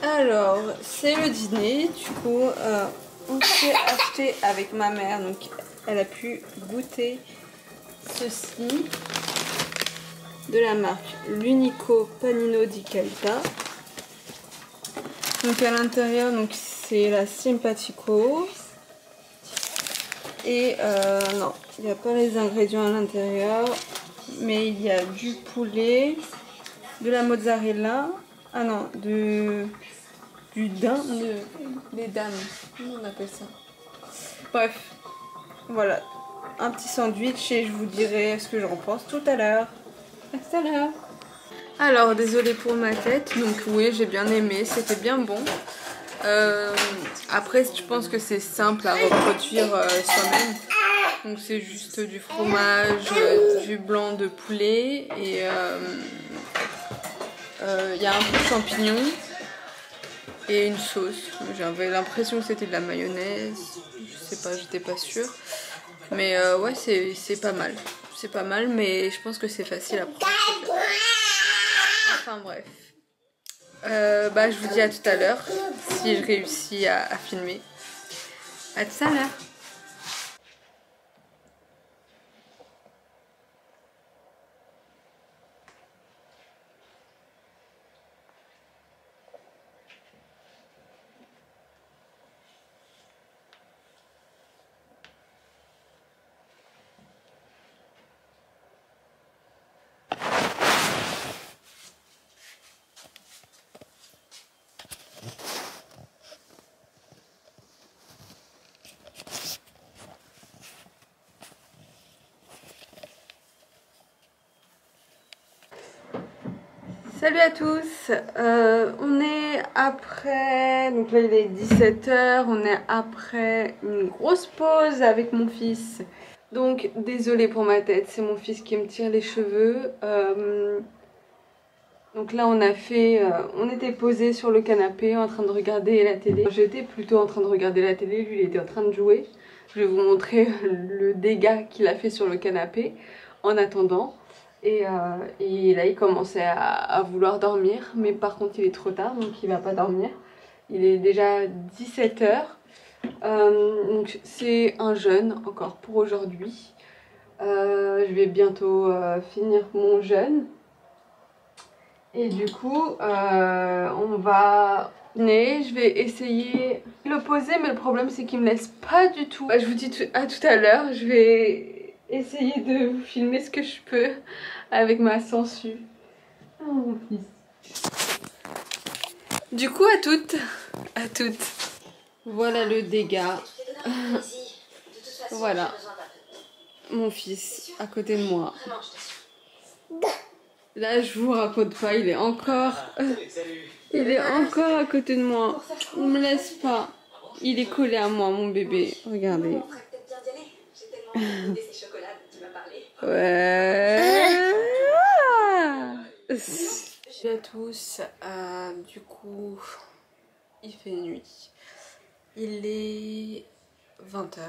Alors, c'est le dîner. Du coup, on s'est acheté avec ma mère. Donc, elle a pu goûter ceci. De la marque l'Unico Panino di Calda. Donc, à l'intérieur, c'est la Simpatico. Et non, il n'y a pas les ingrédients à l'intérieur. Mais il y a du poulet, de la mozzarella. Ah non, du daim, des dames, comment on appelle ça? Bref, voilà, un petit sandwich et je vous dirai ce que j'en pense tout à l'heure. À tout à l'heure. Alors, désolée pour ma tête, donc oui, j'ai bien aimé, c'était bien bon. Après, je pense que c'est simple à reproduire soi-même. Donc c'est juste du fromage, du blanc de poulet et il y a un peu de champignons et une sauce. J'avais l'impression que c'était de la mayonnaise, je sais pas, j'étais pas sûre. Mais ouais, c'est pas mal. C'est pas mal, mais je pense que c'est facile à prendre. Enfin bref. Bah, je vous dis à tout à l'heure si je réussis à filmer. À tout à l'heure. Salut à tous, on est après, donc là il est 17 h, on est après une grosse pause avec mon fils. Donc désolée pour ma tête, c'est mon fils qui me tire les cheveux. Donc là on était posé sur le canapé en train de regarder la télé. J'étais plutôt en train de regarder la télé, lui il était en train de jouer. Je vais vous montrer le dégât qu'il a fait sur le canapé en attendant. Et là il commençait à vouloir dormir, mais par contre il est trop tard donc il va pas dormir. Il est déjà 17 h. Donc c'est un jeûne encore pour aujourd'hui. Je vais bientôt finir mon jeûne. Et du coup on va... Je vais essayer de le poser, mais le problème c'est qu'il me laisse pas du tout. Je vous dis à tout à l'heure, je vais essayer de vous filmer ce que je peux avec ma sangsue. Oh mon fils. Du coup à toutes. Voilà le dégât. Voilà. Mon fils à côté de moi. Là je vous raconte pas, il est encore à côté de moi. Il me laisse pas. Il est collé à moi, mon bébé. Regardez. Ouais. Salut à tous. Du coup, il fait nuit. Il est 20 h.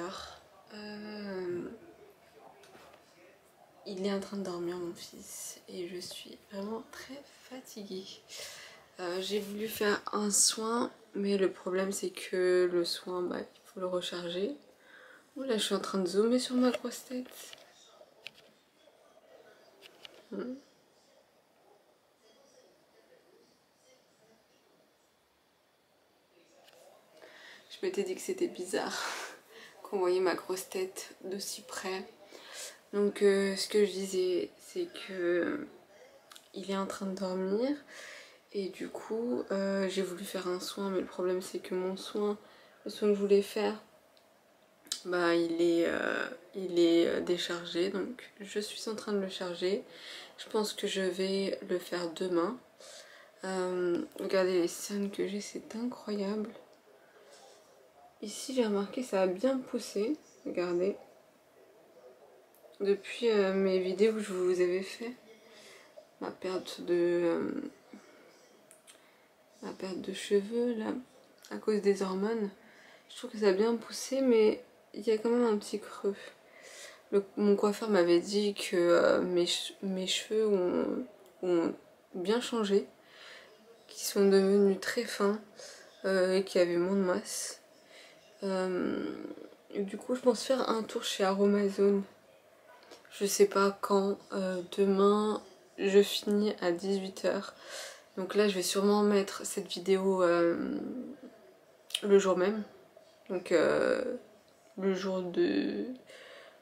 Il est en train de dormir, mon fils, et je suis vraiment très fatiguée. J'ai voulu faire un soin, mais le problème c'est que le soin, il faut le recharger. Là, je suis en train de zoomer sur ma grosse tête. Je m'étais dit que c'était bizarre qu'on voyait ma grosse tête de si près. Donc ce que je disais, c'est que il est en train de dormir et du coup j'ai voulu faire un soin, mais le problème c'est que le soin que je voulais faire, il est déchargé, donc je suis en train de le charger. Je pense que je vais le faire demain. Regardez les cernes que j'ai, c'est incroyable. Ici j'ai remarqué ça a bien poussé, regardez. Depuis mes vidéos que je vous avais fait, ma perte de cheveux là, à cause des hormones, je trouve que ça a bien poussé, mais il y a quand même un petit creux. Mon coiffeur m'avait dit que mes cheveux ont bien changé, qui sont devenus très fins et qui avaient moins de masse. Et du coup je pense faire un tour chez Aromazone. Je sais pas quand, demain je finis à 18 h. Donc là je vais sûrement mettre cette vidéo le jour même. Donc le jour de...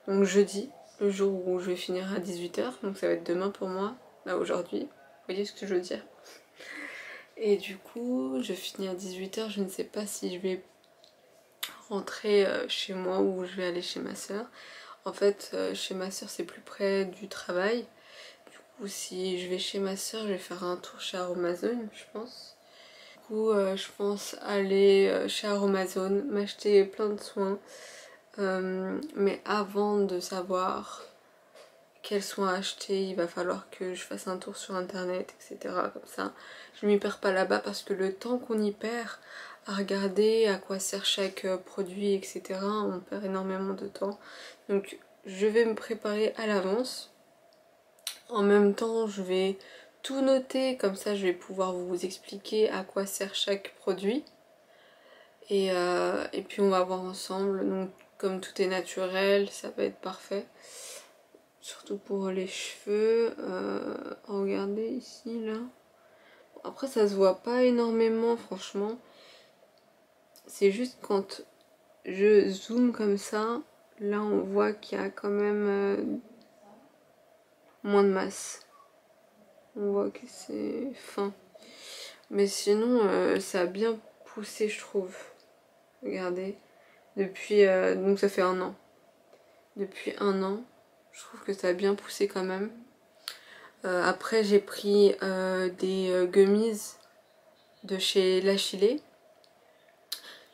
Donc jeudi, le jour où je vais finir à 18 h. Donc ça va être demain pour moi, là aujourd'hui. Vous voyez ce que je veux dire? Et du coup je finis à 18 h. Je ne sais pas si je vais rentrer chez moi ou je vais aller chez ma soeur. En fait chez ma soeur c'est plus près du travail. Du coup si je vais chez ma soeur je vais faire un tour chez Aromazone je pense. Du coup je pense aller chez Aromazone, m'acheter plein de soins. Mais avant de savoir quels soins acheter, il va falloir que je fasse un tour sur internet, etc. Comme ça, je m'y perds pas là-bas parce que le temps qu'on y perd à regarder à quoi sert chaque produit, etc. on perd énormément de temps. Donc je vais me préparer à l'avance. En même temps, je vais tout noter, comme ça je vais pouvoir vous expliquer à quoi sert chaque produit. Et puis on va voir ensemble. Donc comme tout est naturel, ça va être parfait. Surtout pour les cheveux. Regardez ici, là. Après ça se voit pas énormément franchement. C'est juste quand je zoome comme ça, là on voit qu'il y a quand même moins de masse. On voit que c'est fin. Mais sinon ça a bien poussé je trouve. Regardez. Depuis donc ça fait 1 an. Depuis 1 an, je trouve que ça a bien poussé quand même. Après j'ai pris des gummies de chez La Chilée.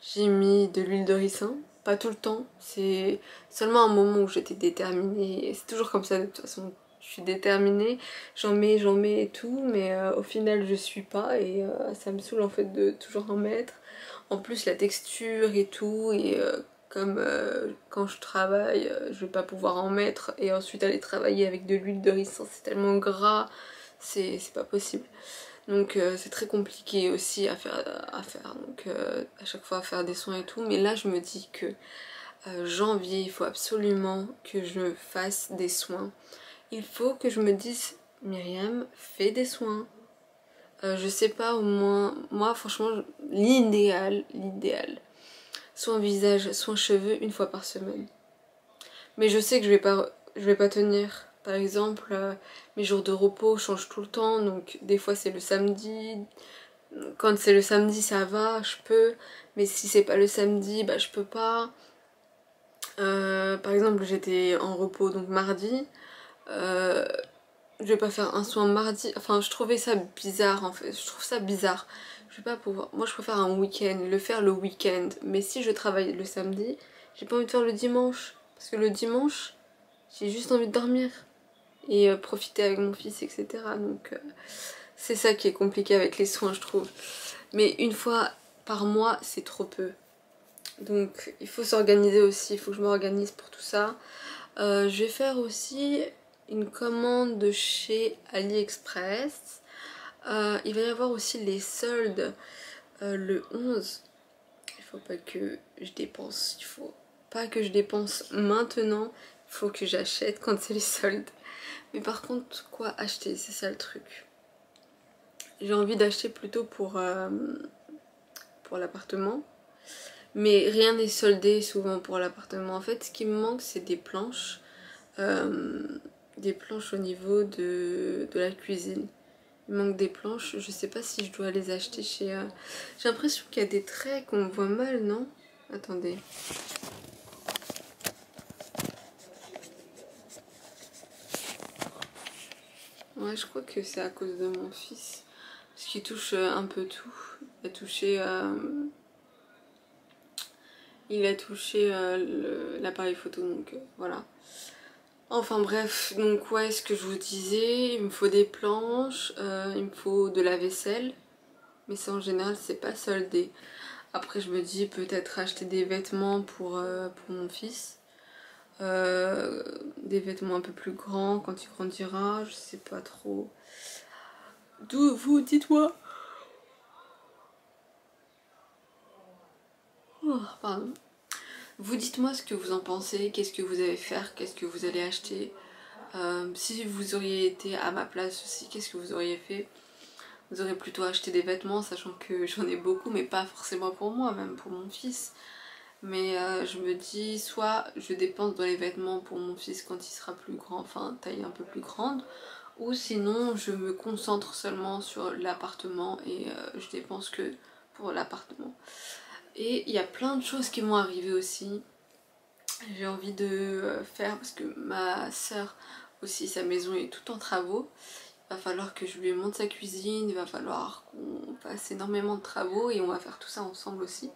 J'ai mis de l'huile de ricin, pas tout le temps, c'est seulement un moment où j'étais déterminée. C'est toujours comme ça de toute façon, je suis déterminée, j'en mets et tout, mais au final je suis pas et ça me saoule en fait de toujours en mettre. En plus la texture et tout, et comme quand je travaille, je vais pas pouvoir en mettre et ensuite aller travailler avec de l'huile de ricin, c'est tellement gras, c'est pas possible. Donc c'est très compliqué aussi à faire, donc à chaque fois à faire des soins et tout. Mais là je me dis que janvier, il faut absolument que je fasse des soins. Il faut que je me dise, Myriam, fais des soins. Je sais pas, au moins, moi franchement, l'idéal, soin visage, soin cheveux, 1 fois par semaine. Mais je sais que je vais pas tenir. Par exemple, mes jours de repos changent tout le temps, donc des fois c'est le samedi. Quand c'est le samedi ça va, je peux, mais si c'est pas le samedi, bah je peux pas. Par exemple j'étais en repos donc mardi, je vais pas faire un soin mardi, enfin je trouvais ça bizarre en fait, je trouve ça bizarre. Je vais pas pouvoir, moi je préfère un week-end, le faire le week-end, mais si je travaille le samedi, j'ai pas envie de faire le dimanche, parce que le dimanche, j'ai juste envie de dormir et profiter avec mon fils, etc. Donc c'est ça qui est compliqué avec les soins je trouve. Mais 1 fois par mois c'est trop peu. Donc il faut s'organiser aussi, il faut que je m'organise pour tout ça. Je vais faire aussi une commande de chez AliExpress. Il va y avoir aussi les soldes le 11. Il faut pas que je dépense, il faut pas que je dépense maintenant. Il faut que j'achète quand c'est les soldes. Mais par contre, quoi acheter? C'est ça le truc. J'ai envie d'acheter plutôt pour l'appartement. Mais rien n'est soldé souvent pour l'appartement. En fait, ce qui me manque, c'est des planches. Des planches au niveau de la cuisine. Il manque des planches. Je sais pas si je dois les acheter chez... J'ai l'impression qu'il y a des traits qu'on voit mal, non? Attendez. Ouais, je crois que c'est à cause de mon fils. Parce qu'il touche un peu tout. Il a touché... l'appareil photo, donc voilà. Enfin bref, donc ouais, ce que je vous disais, il me faut des planches, il me faut de la vaisselle. Mais ça en général c'est pas soldé. Après je me dis peut-être acheter des vêtements pour mon fils. Des vêtements un peu plus grands quand il grandira, je sais pas trop. D'où vous, dites-moi. Pardon. Vous dites-moi ce que vous en pensez, qu'est-ce que vous allez faire, qu'est-ce que vous allez acheter. Si vous auriez été à ma place aussi, qu'est-ce que vous auriez fait? Vous auriez plutôt acheté des vêtements, sachant que j'en ai beaucoup, mais pas forcément pour moi, même pour mon fils. Mais je me dis, soit je dépense dans les vêtements pour mon fils quand il sera plus grand, enfin taille un peu plus grande, ou sinon je me concentre seulement sur l'appartement et je dépense que pour l'appartement. Et il y a plein de choses qui vont arriver aussi. J'ai envie de faire, parce que ma soeur aussi, sa maison est tout en travaux. Il va falloir que je lui monte sa cuisine, il va falloir qu'on fasse énormément de travaux et on va faire tout ça ensemble aussi.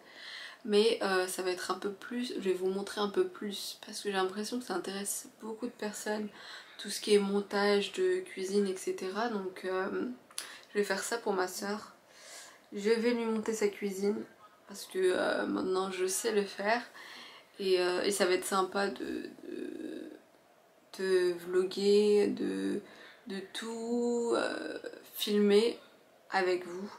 Mais ça va être un peu plus, je vais vous montrer un peu plus parce que j'ai l'impression que ça intéresse beaucoup de personnes, tout ce qui est montage de cuisine, etc. Donc je vais faire ça pour ma soeur. Je vais lui monter sa cuisine parce que maintenant je sais le faire et ça va être sympa de vlogger, de tout filmer avec vous.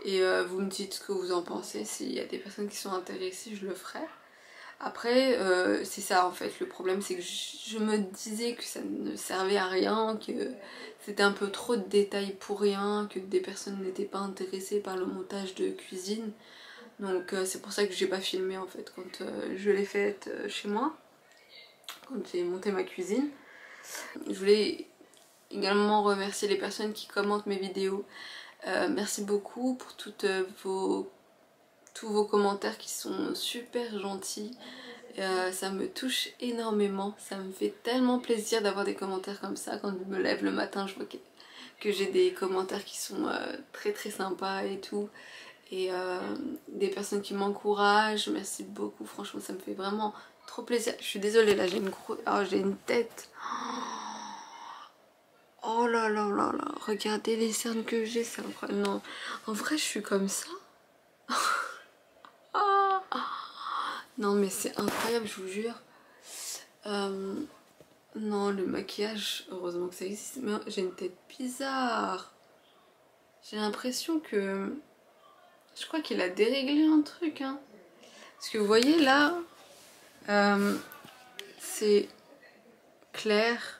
Et vous me dites ce que vous en pensez, s'il y a des personnes qui sont intéressées, je le ferai. Après, c'est ça en fait, le problème c'est que je me disais que ça ne servait à rien, que c'était un peu trop de détails pour rien, que des personnes n'étaient pas intéressées par le montage de cuisine. Donc c'est pour ça que j'ai pas filmé en fait quand je l'ai faite chez moi, quand j'ai monté ma cuisine. Je voulais également remercier les personnes qui commentent mes vidéos. Merci beaucoup pour tous vos commentaires qui sont super gentils. Ça me touche énormément, ça me fait tellement plaisir d'avoir des commentaires comme ça. Quand je me lève le matin, je vois que j'ai des commentaires qui sont très très sympas et tout. Et des personnes qui m'encouragent, merci beaucoup, franchement ça me fait vraiment trop plaisir. Je suis désolée, là j'ai une tête. Oh là là là là, regardez les cernes que j'ai, c'est incroyable. Non, en vrai je suis comme ça. Ah, non mais c'est incroyable, je vous jure. Non, le maquillage, heureusement que ça existe, mais j'ai une tête bizarre. J'ai l'impression que... Je crois qu'il a déréglé un truc, hein. Parce que vous voyez là, c'est clair.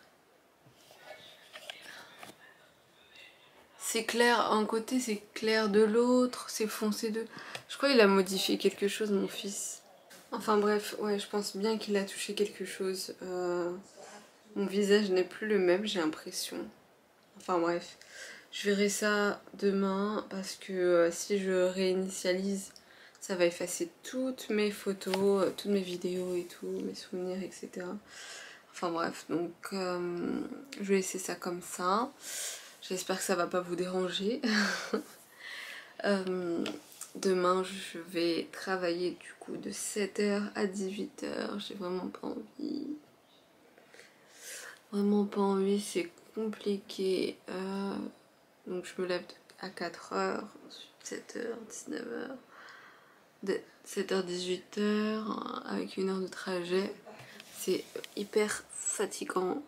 C'est clair d'un côté, c'est clair de l'autre, c'est foncé de... Je crois qu'il a modifié quelque chose, mon fils. Enfin bref, ouais, je pense bien qu'il a touché quelque chose. Mon visage n'est plus le même, j'ai l'impression. Enfin bref, je verrai ça demain parce que si je réinitialise, ça va effacer toutes mes photos, toutes mes vidéos et tout, mes souvenirs, etc. Enfin bref, donc je vais laisser ça comme ça. J'espère que ça va pas vous déranger. Demain, je vais travailler du coup de 7h à 18h. J'ai vraiment pas envie. Vraiment pas envie, c'est compliqué. Donc je me lève à 4h, ensuite 7h, 19h. De 7h, 18h, avec 1 heure de trajet. C'est hyper fatigant.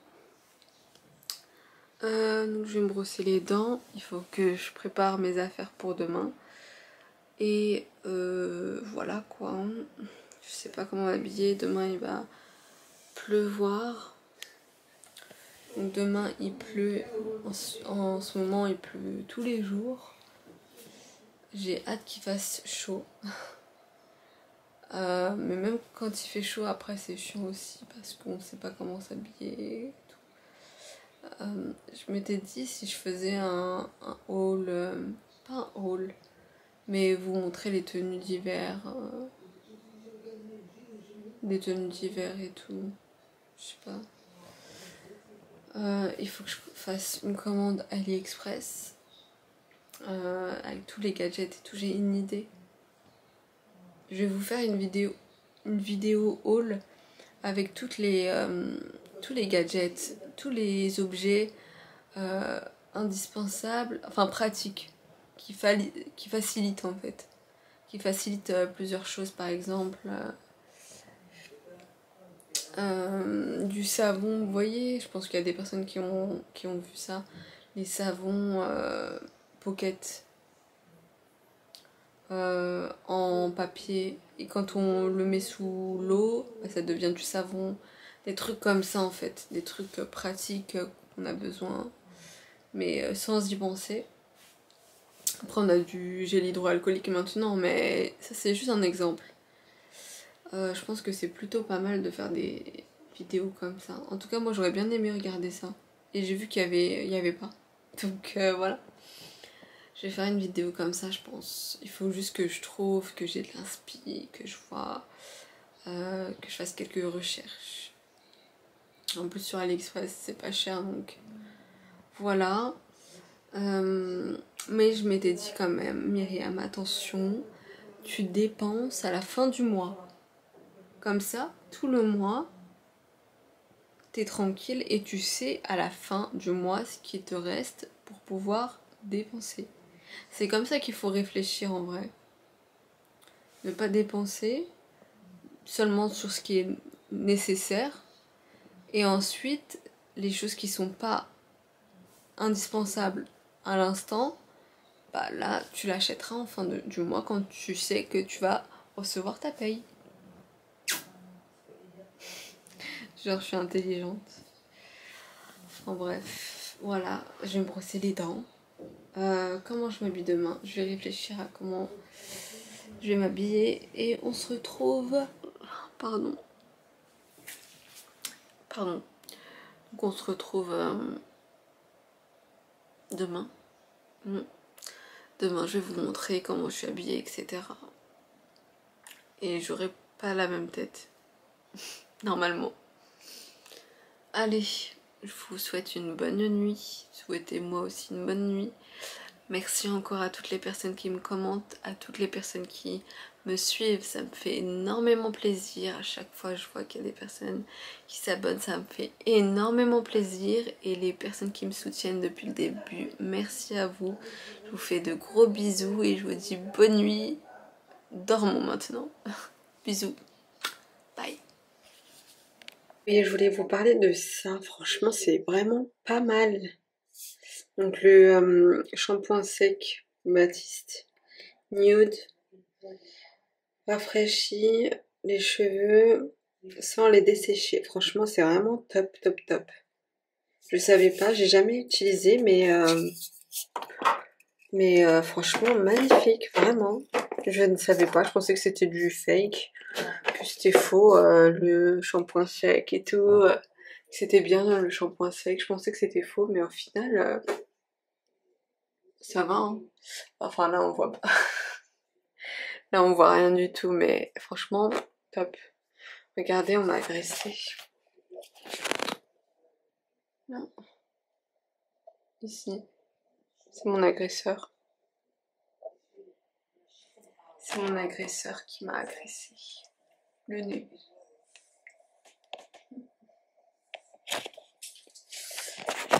Donc je vais me brosser les dents. Il faut que je prépare mes affaires pour demain. Et voilà quoi. Je sais pas comment m'habiller. Demain il va pleuvoir. Donc demain il pleut. En ce moment il pleut tous les jours. J'ai hâte qu'il fasse chaud. Mais même quand il fait chaud, après c'est chiant aussi parce qu'on sait pas comment s'habiller et tout. Je m'étais dit si je faisais un haul, pas un haul, mais vous montrer les tenues d'hiver, des tenues d'hiver et tout, je sais pas. Il faut que je fasse une commande AliExpress avec tous les gadgets et tout, j'ai une idée. Je vais vous faire une vidéo haul avec tous les gadgets, tous les objets indispensables, enfin pratiques, qui facilitent en fait. Qui facilitent plusieurs choses, par exemple du savon, vous voyez, je pense qu'il y a des personnes qui ont vu ça, les savons Pocket. en papier. Et quand on le met sous l'eau, bah, ça devient du savon. Des trucs comme ça en fait. Des trucs pratiques qu'on a besoin. Mais sans y penser. Après on a du gel hydroalcoolique maintenant. Mais ça c'est juste un exemple. Je pense que c'est plutôt pas mal de faire des vidéos comme ça. En tout cas moi j'aurais bien aimé regarder ça. Et j'ai vu qu'il y avait pas. Donc voilà. Je vais faire une vidéo comme ça, je pense. Il faut juste que je trouve, que j'ai de l'inspi, que je vois, que je fasse quelques recherches. En plus sur AliExpress, c'est pas cher, donc voilà. Mais je m'étais dit quand même, Myriam, attention, tu dépenses à la fin du mois. Comme ça, tout le mois, t'es tranquille et tu sais à la fin du mois ce qui te reste pour pouvoir dépenser. C'est comme ça qu'il faut réfléchir en vrai. Ne pas dépenser seulement sur ce qui est nécessaire et ensuite les choses qui sont pas indispensables à l'instant, bah là tu l'achèteras en fin du mois quand tu sais que tu vas recevoir ta paye. Genre je suis intelligente. En bref, voilà, je vais me brosser les dents. Comment je m'habille demain? Je vais réfléchir à comment je vais m'habiller et on se retrouve... Pardon. Donc on se retrouve demain. Demain je vais vous montrer comment je suis habillée, etc. Et j'aurai pas la même tête. Normalement. Allez, je vous souhaite une bonne nuit. Souhaitez-moi aussi une bonne nuit. Merci encore à toutes les personnes qui me commentent, à toutes les personnes qui me suivent. Ça me fait énormément plaisir. À chaque fois je vois qu'il y a des personnes qui s'abonnent, ça me fait énormément plaisir. Et les personnes qui me soutiennent depuis le début, merci à vous. Je vous fais de gros bisous et je vous dis bonne nuit. Dormons maintenant. Bisous. Bye. Et je voulais vous parler de ça. Franchement, c'est vraiment pas mal. Donc le shampoing sec Baptiste Nude rafraîchit les cheveux sans les dessécher. Franchement, c'est vraiment top, top, top. Je savais pas, j'ai jamais utilisé, mais franchement magnifique, vraiment. Je ne savais pas, je pensais que c'était du fake, que c'était faux, le shampoing sec et tout. C'était bien le shampoing sec, je pensais que c'était faux, mais au final, ça va. Hein. Enfin là on voit pas. Là on voit rien du tout, mais franchement, top. Regardez, on m'a agressé. Là. Ici. C'est mon agresseur. C'est mon agresseur qui m'a agressé. Le nez.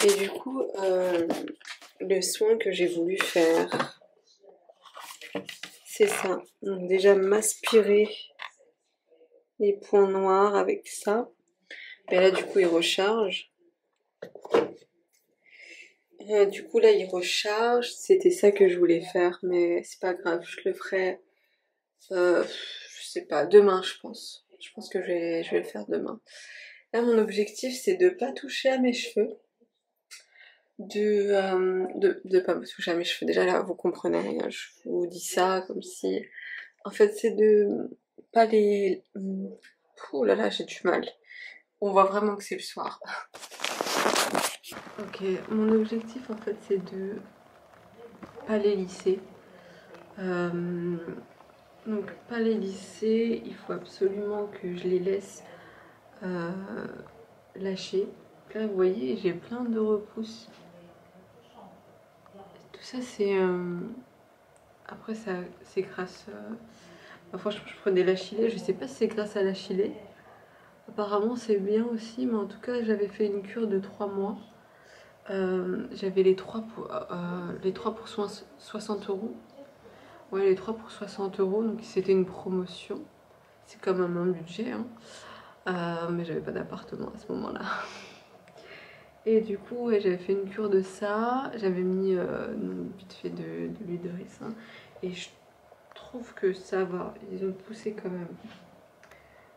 Et du coup, le soin que j'ai voulu faire, c'est ça. Donc déjà m'aspirer les points noirs avec ça. Et là du coup il recharge. Du coup là il recharge. C'était ça que je voulais faire, mais c'est pas grave, je le ferai. Je sais pas, demain je pense. Je pense que je vais le faire demain. Là mon objectif c'est de pas toucher à mes cheveux. De pas me toucher à mes cheveux. Déjà là vous comprenez rien, je vous dis ça comme si... En fait c'est de pas les... Ouh là là j'ai du mal. On voit vraiment que c'est le soir. Ok, mon objectif en fait c'est de pas les lisser. Donc pas les lisser, il faut absolument que je les laisse lâcher. Là vous voyez j'ai plein de repousses. Tout ça c'est... Après ça c'est grâce... franchement je prenais l'achillée, je sais pas si c'est grâce à l'achillée. Apparemment c'est bien aussi, mais en tout cas j'avais fait une cure de 3 mois. J'avais les 3 pour 60 euros. Ouais, les 3 pour 60 euros, donc c'était une promotion. C'est quand même un budget, hein. Mais j'avais pas d'appartement à ce moment-là. Et du coup, ouais, j'avais fait une cure de ça. J'avais mis vite fait de l'huile de ricin. Et trouve que ça va, ils ont poussé quand même.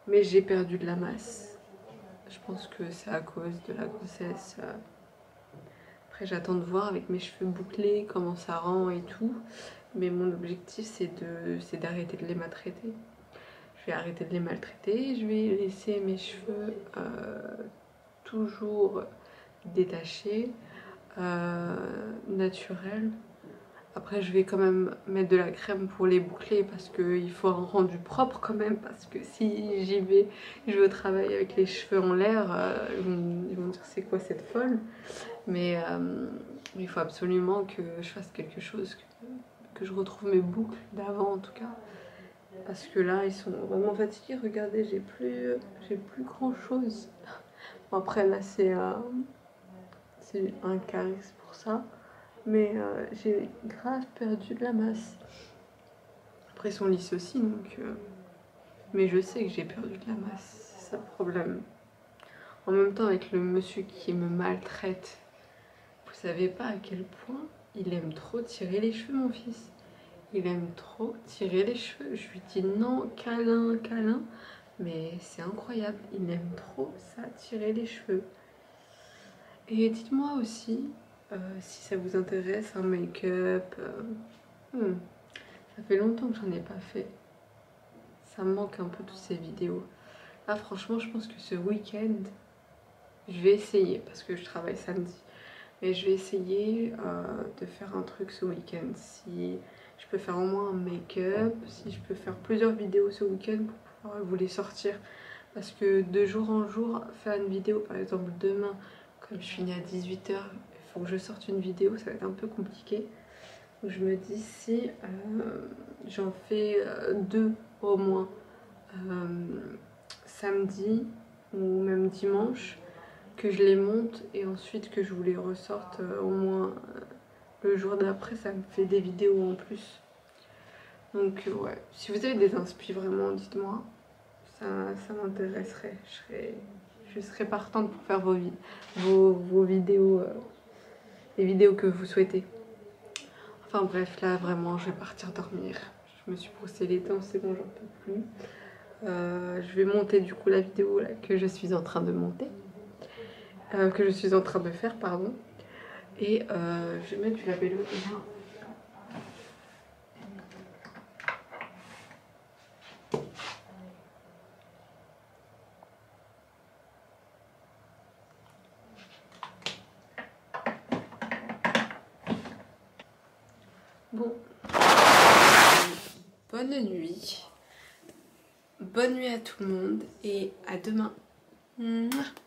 Mais j'ai perdu de la masse. Je pense que c'est à cause de la grossesse. Après j'attends de voir avec mes cheveux bouclés comment ça rend et tout. Mais mon objectif c'est d'arrêter de les maltraiter. Je vais arrêter de les maltraiter, je vais laisser mes cheveux toujours détachés, naturels. Après je vais quand même mettre de la crème pour les boucler parce qu'il faut un rendu propre quand même, parce que si j'y vais, je vais au travail avec les cheveux en l'air, ils vont dire c'est quoi cette folle. Mais il faut absolument que je fasse quelque chose, que je retrouve mes boucles d'avant en tout cas. Parce que là ils sont vraiment fatigués, regardez j'ai plus grand chose. Bon, après là c'est un caresse pour ça. Mais j'ai grave perdu de la masse. Après ils sont lisses aussi donc... Mais je sais que j'ai perdu de la masse, c'est ça le problème. En même temps avec le monsieur qui me maltraite, vous savez pas à quel point il aime trop tirer les cheveux mon fils. Il aime trop tirer les cheveux. Je lui dis non, câlin, câlin. Mais c'est incroyable, il aime trop ça, tirer les cheveux. Et dites-moi aussi... si ça vous intéresse, un make-up, ça fait longtemps que j'en ai pas fait. Ça me manque un peu toutes ces vidéos. Là franchement je pense que ce week-end, je vais essayer, parce que je travaille samedi. Mais je vais essayer de faire un truc ce week-end. Si je peux faire au moins un make-up, si je peux faire plusieurs vidéos ce week-end pour pouvoir vous les sortir. Parce que de jour en jour, faire une vidéo, par exemple demain, comme je finis à 18 h, faut que je sorte une vidéo, ça va être un peu compliqué. Donc je me dis si j'en fais 2 au moins samedi ou même dimanche, que je les monte et ensuite que je vous les ressorte au moins le jour d'après, ça me fait des vidéos en plus. Donc ouais, si vous avez des inspi vraiment, dites-moi, ça m'intéresserait. Je serais partante pour faire vos vidéos. Les vidéos que vous souhaitez. Enfin bref, là vraiment je vais partir dormir. Je me suis brossé les dents, c'est bon, j'en peux plus. Je vais monter du coup la vidéo là, que je suis en train de monter. Que je suis en train de faire, pardon. Et je vais mettre du labello déjà. Bon, bonne nuit. Bonne nuit à tout le monde et à demain. Mouah.